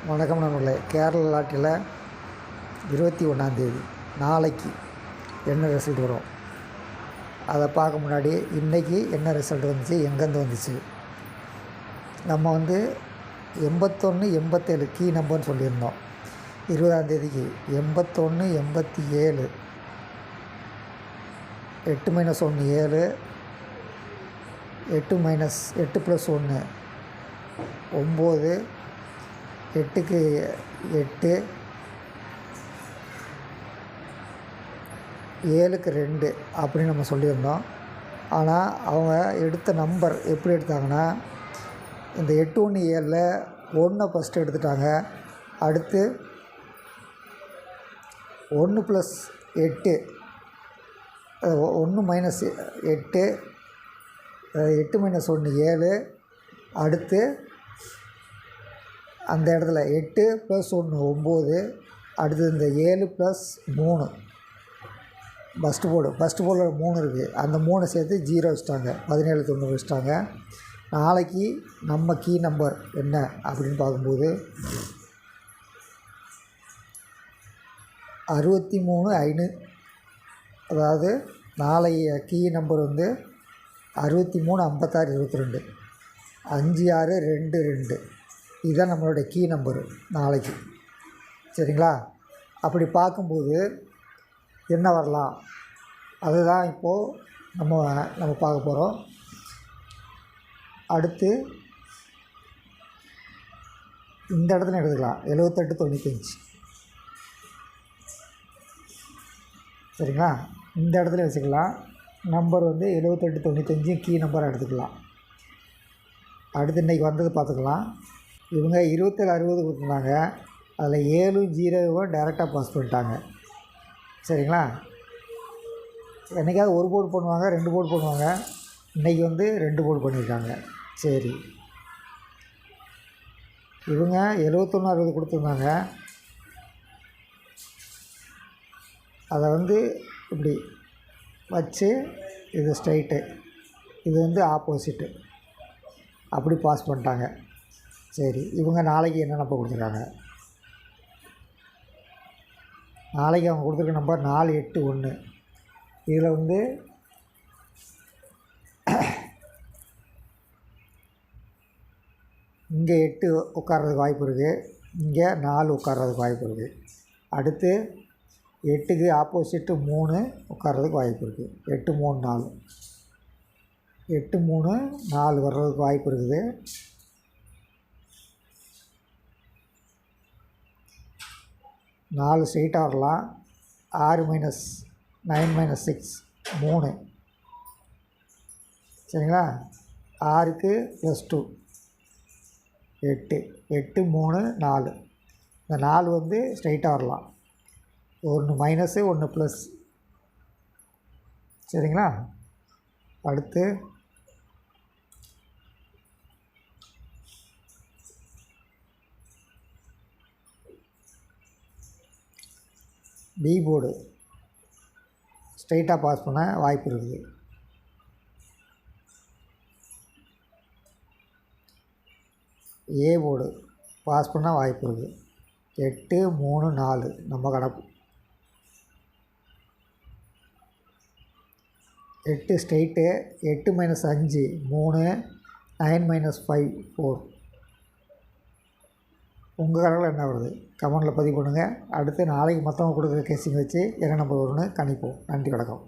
வணக்கம் நண்பர்களே. கேரள லாட்டில் 21 நாளைக்கு என்ன ரிசல்ட் வரும் அதை பார்க்க முன்னாடி இன்றைக்கி என்ன ரிசல்ட் வந்துச்சு, எங்கேருந்து வந்துச்சு. நம்ம 81 87 கீ நம்பர்னு சொல்லியிருந்தோம். 20 81 87 8 - 1 7 8 - 8 + 1 9 8க்கு 8 7க்கு 2 அப்படின்னு நம்ம சொல்லியிருந்தோம். ஆனால் அவங்க எடுத்த நம்பர் எப்படி எடுத்தாங்கன்னா, இந்த 8 1 7ல் 1 ஃபஸ்ட்டு எடுத்துட்டாங்க. அடுத்து 1 + 8 1 - 8 8 - 1 7. அடுத்து அந்த இடத்துல 8 + 1 9. அடுத்து இந்த 7 + 3 ஃபஸ்ட்டு போர்டில் 3 இருக்குது. அந்த 3 சேர்த்து 0 வச்சுட்டாங்க. 17 90 வச்சுட்டாங்க. நாளைக்கு நம்ம கீ நம்பர் என்ன அப்படின்னு பார்க்கும்போது 63 5. அதாவது நாளைய கீ நம்பர் 63 56 22 5 6 2 2. இதுதான் நம்மளுடைய கீ நம்பரு நாளைக்கு. சரிங்களா? அப்படி பார்க்கும்போது என்ன வரலாம், அதுதான் இப்போது நம்ம பார்க்க போகிறோம். அடுத்து இந்த இடத்துல எடுத்துக்கலாம் 78 95. சரிங்களா? இந்த இடத்துல வச்சுக்கலாம். நம்பர் 78 95 கீ நம்பராக எடுத்துக்கலாம். அடுத்து இன்றைக்கி வந்தது பார்த்துக்கலாம். இவங்க 27 60 கொடுத்துருந்தாங்க. அதில் 7 0 டேரெக்டாக பாஸ் பண்ணிட்டாங்க. சரிங்களா? என்றைக்காவது ஒரு போர்டு பண்ணுவாங்க, 2 போர்டு பண்ணுவாங்க. இன்றைக்கி 2 போர்டு பண்ணியிருக்காங்க. சரி, இவங்க 71 60 கொடுத்துருந்தாங்க. அதை இப்படி வச்சு இது ஸ்ட்ரைட்டு, இது ஆப்போசிட்டு, அப்படி பாஸ் பண்ணிட்டாங்க. சரி, இவங்க நாளைக்கு என்ன நம்பர் கொடுத்துருக்காங்க. நாளைக்கு அவங்க கொடுத்துருக்க நம்பர் 4 8 1. இதில் இங்கே 8 உட்கார்றதுக்கு வாய்ப்பு இருக்குது, இங்கே 4 உட்கார்றதுக்கு வாய்ப்பு இருக்குது. அடுத்து 8க்கு ஆப்போசிட்டு 3 உட்கார்றதுக்கு வாய்ப்பு இருக்குது. 8 3 4 8 3 4 வர்றதுக்கு வாய்ப்பு இருக்குது. 4 ஸ்ட்ரெயிட்டாக வரலாம். 6 - 9 - 6 3. சரிங்களா? 6க்கு +2 8 8 3 4. இந்த 4 ஸ்ட்ரெயிட்டாக வரலாம். 1 மைனஸு 1 ப்ளஸ். சரிங்களா? அடுத்து பி போர்டு ஸ்ட்ரைட்டாக பாஸ் பண்ண வாய்ப்பு இருக்குது. ஏ போர்டு பாஸ் பண்ண வாய்ப்பு இருக்குது. 8 3 4 நம்ம கணக்கு. 8 ஸ்ட்ரெயிட்டு. 8 - 5 3. 9 - 5 4. உங்கள் கணக்கில் என்ன வருது கமெண்டில் பதிவு பண்ணுங்கள். அடுத்து நாளைக்கு மற்றவங்க கொடுக்குற கேசிங் வச்சு என்ன நம்பர் வரும்னு கணிப்போம். நன்றி, வணக்கம்.